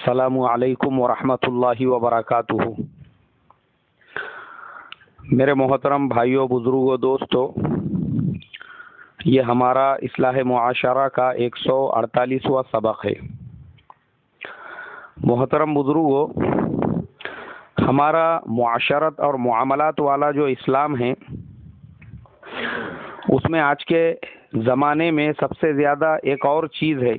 السلام علیکم ورحمۃ اللہ وبرکاتہ۔ میرے محترم بھائیوں، بزرگوں، دوستوں، یہ ہمارا اصلاح معاشرہ کا 148واں سبق ہے۔ محترم بزرگوں، ہمارا معاشرت اور معاملات والا جو اسلام ہے، اس میں آج کے زمانے میں سب سے زیادہ ایک اور چیز ہے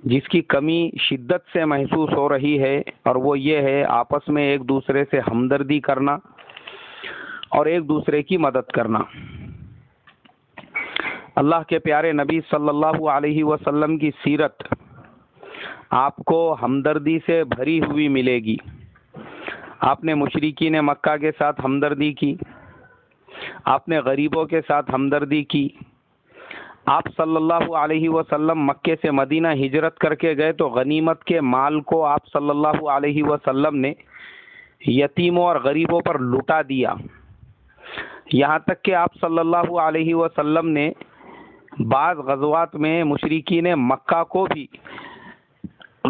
جس کی کمی شدت سے محسوس ہو رہی ہے، اور وہ یہ ہے آپس میں ایک دوسرے سے ہمدردی کرنا اور ایک دوسرے کی مدد کرنا۔ اللہ کے پیارے نبی صلی اللہ علیہ وسلم کی سیرت آپ کو ہمدردی سے بھری ہوئی ملے گی۔ آپ نے مشرکین مکہ کے ساتھ ہمدردی کی، آپ نے غریبوں کے ساتھ ہمدردی کی۔ آپ صلی اللہ علیہ وسلم مکے سے مدینہ ہجرت کر کے گئے تو غنیمت کے مال کو آپ صلی اللہ علیہ وسلم نے یتیموں اور غریبوں پر لٹا دیا، یہاں تک کہ آپ صلی اللہ علیہ وسلم نے بعض غزوات میں مشرکین مکہ کو بھی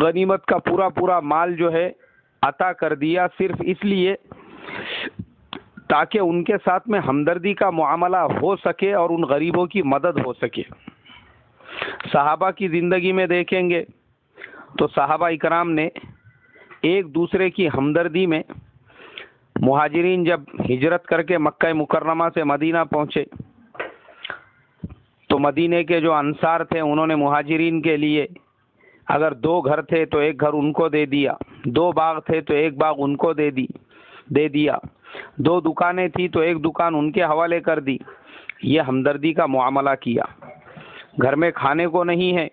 غنیمت کا پورا مال جو ہے عطا کر دیا، صرف اس لیے تاکہ ان کے ساتھ میں ہمدردی کا معاملہ ہو سکے اور ان غریبوں کی مدد ہو سکے۔ صحابہ کی زندگی میں دیکھیں گے تو صحابہ اکرام نے ایک دوسرے کی ہمدردی میں، مہاجرین جب ہجرت کر کے مکہ مکرمہ سے مدینہ پہنچے تو مدینے کے جو انصار تھے انہوں نے مہاجرین کے لیے اگر 2 گھر تھے تو 1 گھر ان کو دے دیا، 2 باغ تھے تو 1 باغ ان کو دے دیا، 2 دکانیں تھی تو 1 دکان ان کے حوالے کر دی۔ یہ ہمدردی کا معاملہ کیا۔ گھر میں کھانے کو نہیں ہے،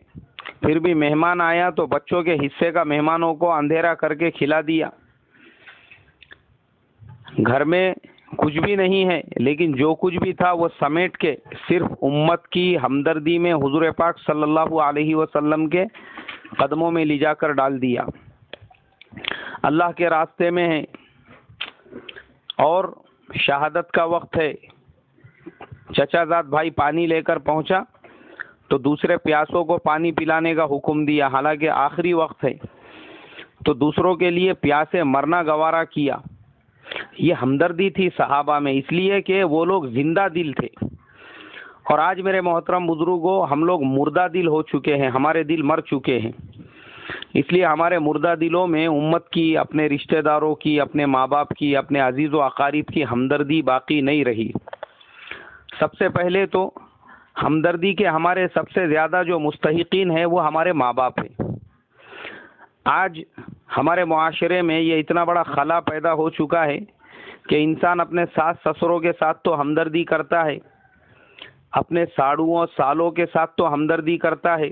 پھر بھی مہمان آیا تو بچوں کے حصے کا مہمانوں کو اندھیرا کر کے کھلا دیا۔ گھر میں کچھ بھی نہیں ہے، لیکن جو کچھ بھی تھا وہ سمیٹ کے صرف امت کی ہمدردی میں حضور پاک صلی اللہ علیہ وسلم کے قدموں میں لے جا کر ڈال دیا۔ اللہ کے راستے میں ہے اور شہادت کا وقت ہے، چچا زاد بھائی پانی لے کر پہنچا تو دوسرے پیاسوں کو پانی پلانے کا حکم دیا، حالانکہ آخری وقت ہے، تو دوسروں کے لیے پیاسے مرنا گوارا کیا۔ یہ ہمدردی تھی صحابہ میں، اس لیے کہ وہ لوگ زندہ دل تھے۔ اور آج میرے محترم بزرگوں، ہم لوگ مردہ دل ہو چکے ہیں، ہمارے دل مر چکے ہیں، اس لیے ہمارے مردہ دلوں میں امت کی، اپنے رشتہ داروں کی، اپنے ماں باپ کی، اپنے عزیز و اقارب کی ہمدردی باقی نہیں رہی۔ سب سے پہلے تو ہمدردی کے ہمارے سب سے زیادہ جو مستحقین ہیں وہ ہمارے ماں باپ ہیں۔ آج ہمارے معاشرے میں یہ اتنا بڑا خلا پیدا ہو چکا ہے کہ انسان اپنے ساس سسروں کے ساتھ تو ہمدردی کرتا ہے، اپنے ساڑوؤں سالوں کے ساتھ تو ہمدردی کرتا ہے،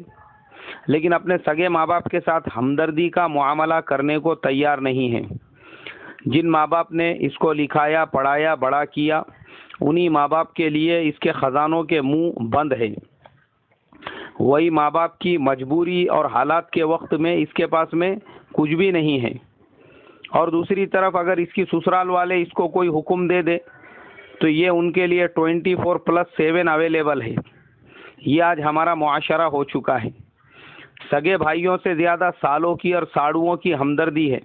لیکن اپنے سگے ماں باپ کے ساتھ ہمدردی کا معاملہ کرنے کو تیار نہیں ہے۔ جن ماں باپ نے اس کو لکھایا، پڑھایا، بڑا کیا، انہی ماں باپ کے لیے اس کے خزانوں کے منہ بند ہیں۔ وہی ماں باپ کی مجبوری اور حالات کے وقت میں اس کے پاس میں کچھ بھی نہیں ہے، اور دوسری طرف اگر اس کی سسرال والے اس کو کوئی حکم دے دے تو یہ ان کے لیے 24/7 اویلیبل ہے۔ یہ آج ہمارا معاشرہ ہو چکا ہے۔ سگے بھائیوں سے زیادہ سالوں کی اور ساڑوؤں کی ہمدردی ہے۔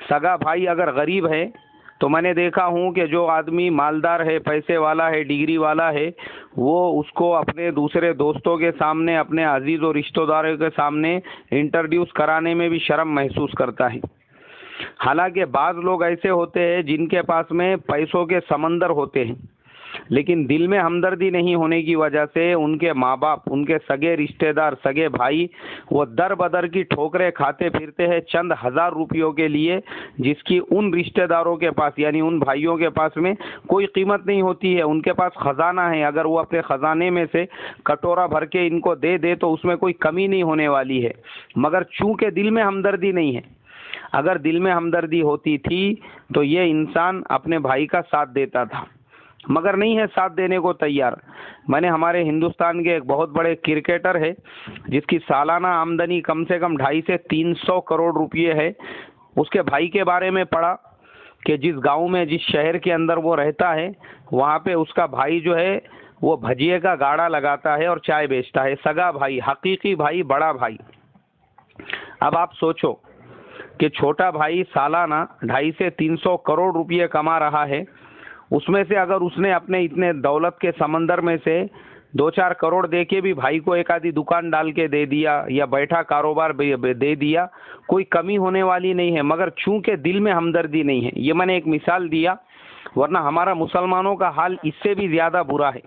سگا بھائی اگر غریب ہے تو میں نے دیکھا ہوں کہ جو آدمی مالدار ہے، پیسے والا ہے، ڈگری والا ہے، وہ اس کو اپنے دوسرے دوستوں کے سامنے، اپنے عزیز و رشتہ داروں کے سامنے انٹروڈیوس کرانے میں بھی شرم محسوس کرتا ہے۔ حالانکہ بعض لوگ ایسے ہوتے ہیں جن کے پاس میں پیسوں کے سمندر ہوتے ہیں، لیکن دل میں ہمدردی نہیں ہونے کی وجہ سے ان کے ماں باپ، ان کے سگے رشتہ دار، سگے بھائی وہ در بدر کی ٹھوکریں کھاتے پھرتے ہیں چند ہزار روپیوں کے لیے، جس کی ان رشتہ داروں کے پاس، یعنی ان بھائیوں کے پاس میں کوئی قیمت نہیں ہوتی ہے۔ ان کے پاس خزانہ ہے، اگر وہ اپنے خزانے میں سے کٹورا بھر کے ان کو دے دے تو اس میں کوئی کمی نہیں ہونے والی ہے، مگر چونکہ دل میں ہمدردی نہیں ہے۔ اگر دل میں ہمدردی ہوتی تھی تو یہ انسان اپنے بھائی کا ساتھ دیتا تھا، مگر نہیں ہے ساتھ دینے کو تیار۔ میں نے ہمارے ہندوستان کے ایک بہت بڑے کرکٹر ہے جس کی سالانہ آمدنی کم سے کم 250 سے 300 کروڑ روپے ہے، اس کے بھائی کے بارے میں پڑھا کہ جس گاؤں میں، جس شہر کے اندر وہ رہتا ہے، وہاں پہ اس کا بھائی جو ہے وہ بھجیے کا گاڑا لگاتا ہے اور چائے بیچتا ہے۔ سگا بھائی، حقیقی بھائی، بڑا بھائی۔ اب آپ سوچو کہ چھوٹا بھائی سالانہ 250 سے 300 کروڑ روپے کما رہا ہے، اس میں سے اگر اس نے اپنے اتنے دولت کے سمندر میں سے 2-4 کروڑ دے کے بھی بھائی کو ایک آدھی دکان ڈال کے دے دیا یا بیٹھا کاروبار دے دیا، کوئی کمی ہونے والی نہیں ہے، مگر چونکہ دل میں ہمدردی نہیں ہے. یہ میں نے ایک مثال دیا، ورنہ ہمارا مسلمانوں کا حال اس سے بھی زیادہ برا ہے.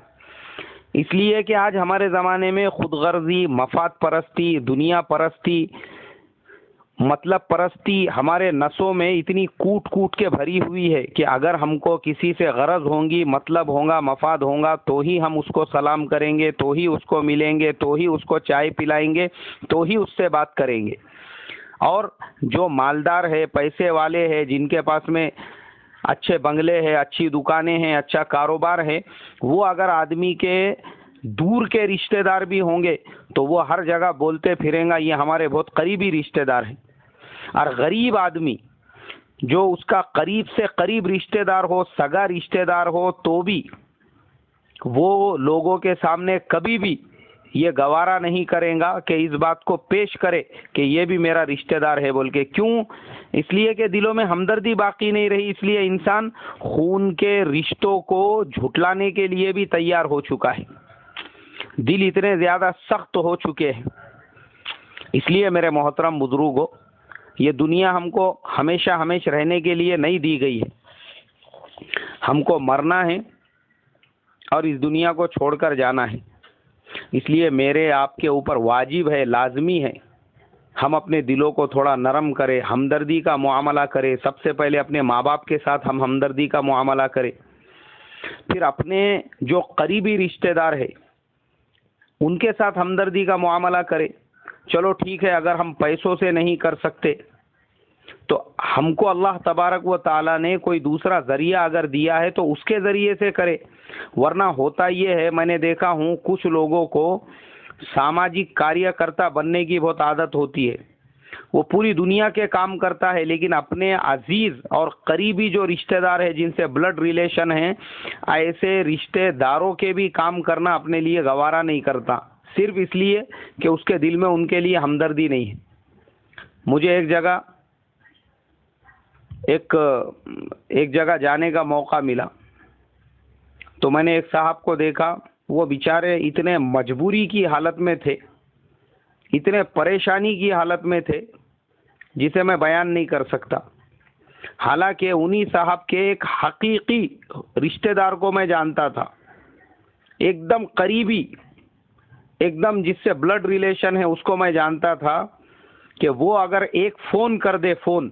اس لیے کہ آج ہمارے زمانے میں خود غرضی، مفاد پرستی، دنیا پرستی، مطلب پرستی ہمارے نسوں میں اتنی کوٹ کوٹ کے بھری ہوئی ہے کہ اگر ہم کو کسی سے غرض ہوں گی، مطلب ہوگا، مفاد ہوگا، تو ہی ہم اس کو سلام کریں گے، تو ہی اس کو ملیں گے، تو ہی اس کو چائے پلائیں گے، تو ہی اس سے بات کریں گے. اور جو مالدار ہے، پیسے والے ہیں، جن کے پاس میں اچھے بنگلے ہیں، اچھی دکانیں ہیں، اچھا کاروبار ہے، وہ اگر آدمی کے دور کے رشتہ دار بھی ہوں گے تو وہ ہر جگہ بولتے پھریں گا یہ ہمارے بہت قریبی رشتہ دار ہیں. اور غریب آدمی جو اس کا قریب سے قریب رشتہ دار ہو، سگا رشتہ دار ہو، تو بھی وہ لوگوں کے سامنے کبھی بھی یہ گوارا نہیں کرے گا کہ اس بات کو پیش کرے کہ یہ بھی میرا رشتہ دار ہے بول کے. کیوں؟ اس لیے کہ دلوں میں ہمدردی باقی نہیں رہی. اس لیے انسان خون کے رشتوں کو جھٹلانے کے لیے بھی تیار ہو چکا ہے. دل اتنے زیادہ سخت ہو چکے ہیں. اس لیے میرے محترم بزرگوں، یہ دنیا ہم کو ہمیشہ رہنے کے لیے نہیں دی گئی ہے. ہم کو مرنا ہے اور اس دنیا کو چھوڑ کر جانا ہے. اس لیے میرے آپ کے اوپر واجب ہے، لازمی ہے، ہم اپنے دلوں کو تھوڑا نرم کریں، ہمدردی کا معاملہ کریں. سب سے پہلے اپنے ماں باپ کے ساتھ ہم ہمدردی کا معاملہ کریں، پھر اپنے جو قریبی رشتہ دار ہے ان کے ساتھ ہمدردی کا معاملہ کریں. چلو ٹھیک ہے، اگر ہم پیسوں سے نہیں کر سکتے تو ہم کو اللہ تبارک و تعالیٰ نے کوئی دوسرا ذریعہ اگر دیا ہے تو اس کے ذریعے سے کرے. ورنہ ہوتا یہ ہے، میں نے دیکھا ہوں کچھ لوگوں کو ساماجک کاریہ کرتا بننے کی بہت عادت ہوتی ہے. وہ پوری دنیا کے کام کرتا ہے لیکن اپنے عزیز اور قریبی جو رشتہ دار ہے، جن سے بلڈ ریلیشن ہیں، ایسے رشتہ داروں کے بھی کام کرنا اپنے لیے گوارا نہیں کرتا، صرف اس لیے کہ اس کے دل میں ان کے لیے ہمدردی نہیں ہے. مجھے ایک جگہ جانے کا موقع ملا تو میں نے ایک صاحب کو دیکھا، وہ بیچارے اتنے مجبوری کی حالت میں تھے، اتنے پریشانی کی حالت میں تھے جسے میں بیان نہیں کر سکتا. حالانکہ انہی صاحب کے ایک حقیقی رشتہ دار کو میں جانتا تھا، ایک دم قریبی، ایک دم جس سے بلڈ ریلیشن ہے، اس کو میں جانتا تھا کہ وہ اگر ایک فون کر دے، فون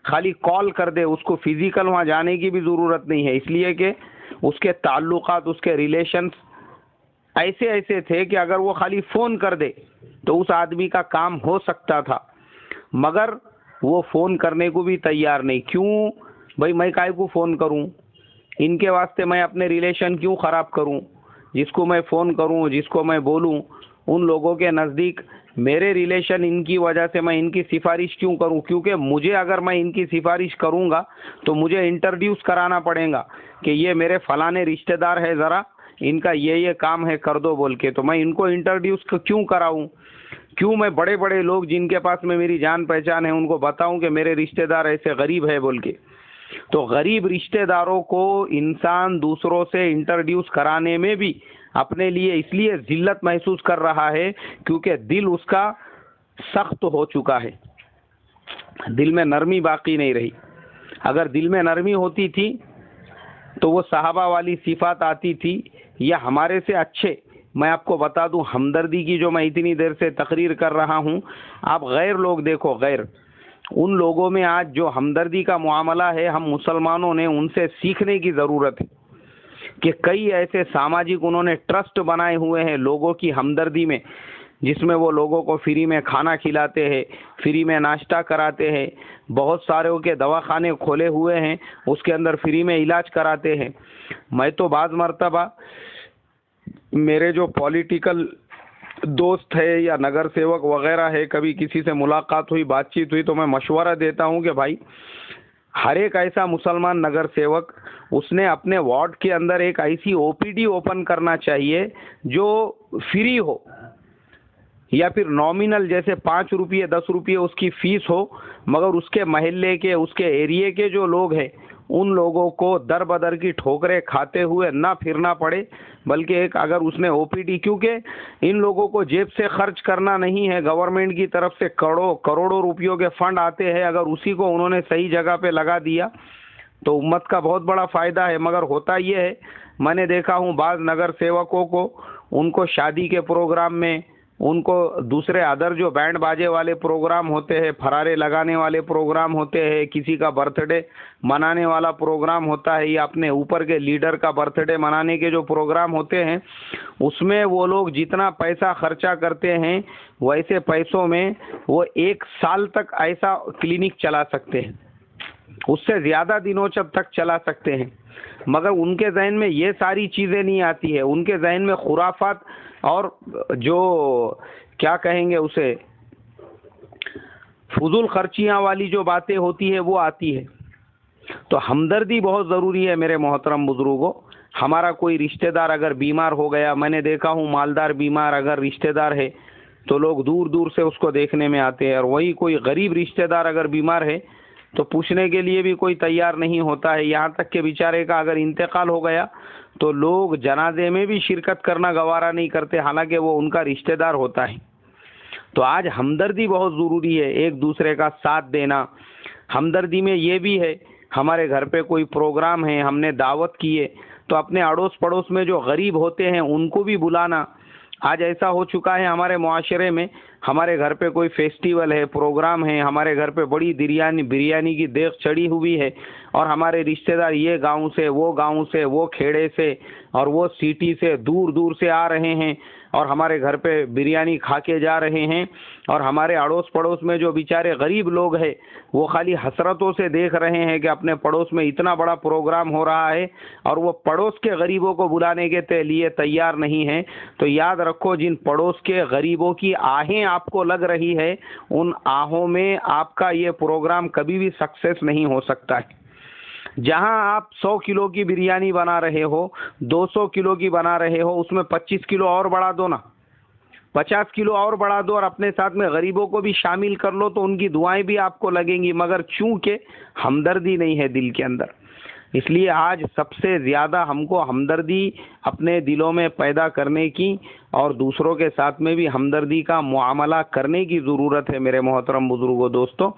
خالی کال کر دے، اس کو فزیکل وہاں جانے کی بھی ضرورت نہیں ہے، اس لیے کہ اس کے تعلقات، اس کے ریلیشنز ایسے تھے کہ اگر وہ خالی فون کر دے تو اس آدمی کا کام ہو سکتا تھا. مگر وہ فون کرنے کو بھی تیار نہیں. کیوں بھائی؟ میں کائے کو فون کروں؟ ان کے واسطے میں اپنے ریلیشن کیوں خراب کروں؟ جس کو میں فون کروں، جس کو میں بولوں، ان لوگوں کے نزدیک میرے ریلیشن ان کی وجہ سے میں ان کی سفارش کیوں کروں؟ کیونکہ مجھے اگر میں ان کی سفارش کروں گا تو مجھے انٹروڈیوس کرانا پڑے گا کہ یہ میرے فلانے رشتہ دار ہے، ذرا ان کا یہ کام ہے، کر دو بول کے. تو میں ان کو انٹروڈیوس کیوں کراؤں؟ کیوں میں بڑے بڑے لوگ جن کے پاس میں میری جان پہچان ہے ان کو بتاؤں کہ میرے رشتہ دار ایسے غریب ہے بول کے؟ تو غریب رشتہ داروں کو انسان دوسروں سے انٹروڈیوس کرانے میں بھی اپنے لیے اس لیے ذلت محسوس کر رہا ہے کیونکہ دل اس کا سخت ہو چکا ہے، دل میں نرمی باقی نہیں رہی. اگر دل میں نرمی ہوتی تھی تو وہ صحابہ والی صفات آتی تھی، یا ہمارے سے اچھے. میں آپ کو بتا دوں، ہمدردی کی جو میں اتنی دیر سے تقریر کر رہا ہوں، آپ غیر لوگ دیکھو، غیر ان لوگوں میں آج جو ہمدردی کا معاملہ ہے، ہم مسلمانوں نے ان سے سیکھنے کی ضرورت ہے کہ کئی ایسے ساماجک انہوں نے ٹرسٹ بنائے ہوئے ہیں لوگوں کی ہمدردی میں، جس میں وہ لوگوں کو فری میں کھانا کھلاتے ہیں، فری میں ناشتہ کراتے ہیں، بہت سارے کے دواخانے کھولے ہوئے ہیں، اس کے اندر فری میں علاج کراتے ہیں. میں تو بعض مرتبہ میرے جو پولیٹیکل دوست ہے یا نگر سیوک وغیرہ ہے، کبھی کسی سے ملاقات ہوئی، بات چیت ہوئی، تو میں مشورہ دیتا ہوں کہ بھائی ہر ایک ایسا مسلمان نگر سیوک اس نے اپنے وارڈ کے اندر ایک ایسی او پی ڈی اوپن کرنا چاہیے جو فری ہو. یا پھر نامنل جیسے 5 روپے 10 روپے اس کی فیس ہو، مگر اس کے محلے کے اس کے ایریے کے جو لوگ ہیں ان لوگوں کو در بدر کی ٹھوکریں کھاتے ہوئے نہ پھرنا پڑے، بلکہ ایک اگر اس نے او پی ڈی، کیونکہ ان لوگوں کو جیب سے خرچ کرنا نہیں ہے، گورنمنٹ کی طرف سے کروڑوں روپیوں کے فنڈ آتے ہیں، اگر اسی کو انہوں نے صحیح جگہ پہ لگا دیا تو امت کا بہت بڑا فائدہ ہے۔ مگر ہوتا یہ ہے، میں نے دیکھا ہوں بعض نگر سیوکوں کو، ان کو شادی کے پروگرام میں، ان کو دوسرے ادر جو بینڈ باجے والے پروگرام ہوتے ہیں، پھرارے لگانے والے پروگرام ہوتے ہیں، کسی کا برتھ ڈے منانے والا پروگرام ہوتا ہے، یا اپنے اوپر کے لیڈر کا برتھ ڈے منانے کے جو پروگرام ہوتے ہیں، اس میں وہ لوگ جتنا پیسہ خرچہ کرتے ہیں ویسے پیسوں میں وہ 1 سال تک ایسا کلینک چلا سکتے ہیں، اس سے زیادہ دنوں تک چلا سکتے ہیں، مگر ان کے ذہن میں یہ ساری چیزیں نہیں آتی ہے، ان کے ذہن میں خرافات اور جو کیا کہیں گے اسے فضول خرچیاں والی جو باتیں ہوتی ہے وہ آتی ہے۔ تو ہمدردی بہت ضروری ہے میرے محترم بزرگوں۔ ہمارا کوئی رشتہ دار اگر بیمار ہو گیا، میں نے دیکھا ہوں مالدار بیمار اگر رشتہ دار ہے تو لوگ دور دور سے اس کو دیکھنے میں آتے ہیں، اور وہی کوئی غریب رشتہ دار اگر بیمار ہے تو پوچھنے کے لیے بھی کوئی تیار نہیں ہوتا ہے، یہاں تک کہ بیچارے کا اگر انتقال ہو گیا تو لوگ جنازے میں بھی شرکت کرنا گوارا نہیں کرتے، حالانکہ وہ ان کا رشتہ دار ہوتا ہے۔ تو آج ہمدردی بہت ضروری ہے، ایک دوسرے کا ساتھ دینا۔ ہمدردی میں یہ بھی ہے، ہمارے گھر پہ کوئی پروگرام ہے، ہم نے دعوت کی ہے تو اپنے اڑوس پڑوس میں جو غریب ہوتے ہیں ان کو بھی بلانا۔ آج ایسا ہو چکا ہے ہمارے معاشرے میں، ہمارے گھر پہ کوئی فیسٹیول ہے، پروگرام ہے، ہمارے گھر پہ بڑی بریانی کی دیگ چڑھی ہوئی ہے، اور ہمارے رشتہ دار یہ گاؤں سے، وہ کھیڑے سے اور وہ سٹی سے دور دور سے آ رہے ہیں، اور ہمارے گھر پہ بریانی کھا کے جا رہے ہیں، اور ہمارے اڑوس پڑوس میں جو بیچارے غریب لوگ ہیں وہ خالی حسرتوں سے دیکھ رہے ہیں کہ اپنے پڑوس میں اتنا بڑا پروگرام ہو رہا ہے اور وہ پڑوس کے غریبوں کو بلانے کے لیے تیار نہیں ہے۔ تو یاد رکھو، جن پڑوس کے غریبوں کی آہیں آپ کو لگ رہی ہے، ان آہوں میں آپ کا یہ پروگرام کبھی بھی سکسیس نہیں ہو سکتا ہے۔ جہاں آپ 100 کلو کی بریانی بنا رہے ہو، 200 کلو کی بنا رہے ہو، اس میں 25 کلو اور بڑھا دو نا، 50 کلو اور بڑھا دو، اور اپنے ساتھ میں غریبوں کو بھی شامل کر لو تو ان کی دعائیں بھی آپ کو لگیں گی، مگر چونکہ ہمدردی نہیں ہے دل کے اندر، اس لیے آج سب سے زیادہ ہم کو ہمدردی اپنے دلوں میں پیدا کرنے کی اور دوسروں کے ساتھ میں بھی ہمدردی کا معاملہ کرنے کی ضرورت ہے میرے محترم بزرگوں۔ دوستو،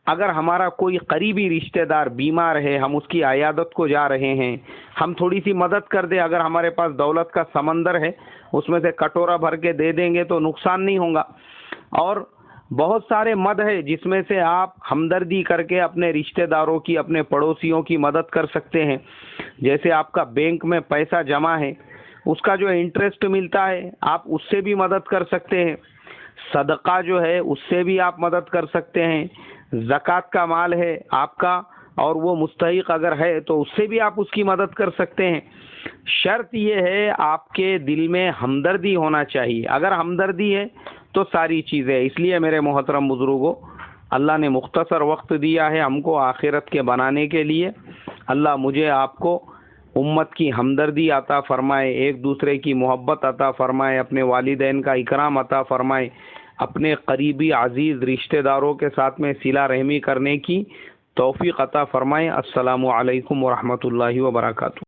اگر ہمارا کوئی قریبی رشتہ دار بیمار ہے، ہم اس کی عیادت کو جا رہے ہیں، ہم تھوڑی سی مدد کر دیں، اگر ہمارے پاس دولت کا سمندر ہے اس میں سے کٹورا بھر کے دے دیں گے تو نقصان نہیں ہوگا۔ اور بہت سارے مد ہے جس میں سے آپ ہمدردی کر کے اپنے رشتہ داروں کی، اپنے پڑوسیوں کی مدد کر سکتے ہیں۔ جیسے آپ کا بینک میں پیسہ جمع ہے، اس کا جو انٹرسٹ ملتا ہے آپ اس سے بھی مدد کر سکتے ہیں، صدقہ جو ہے اس سے بھی آپ مدد کر سکتے ہیں، زکوٰۃ کا مال ہے آپ کا اور وہ مستحق اگر ہے تو اس سے بھی آپ اس کی مدد کر سکتے ہیں۔ شرط یہ ہے آپ کے دل میں ہمدردی ہونا چاہیے، اگر ہمدردی ہے تو ساری چیزیں۔ اس لیے میرے محترم بزرگوں، اللہ نے مختصر وقت دیا ہے ہم کو آخرت کے بنانے کے لیے۔ اللہ مجھے آپ کو امت کی ہمدردی عطا فرمائے، ایک دوسرے کی محبت عطا فرمائے، اپنے والدین کا اکرام عطا فرمائے، اپنے قریبی عزیز رشتہ داروں کے ساتھ میں صلہ رحمی کرنے کی توفیق عطا فرمائے۔ السلام علیکم ورحمۃ اللہ وبرکاتہ۔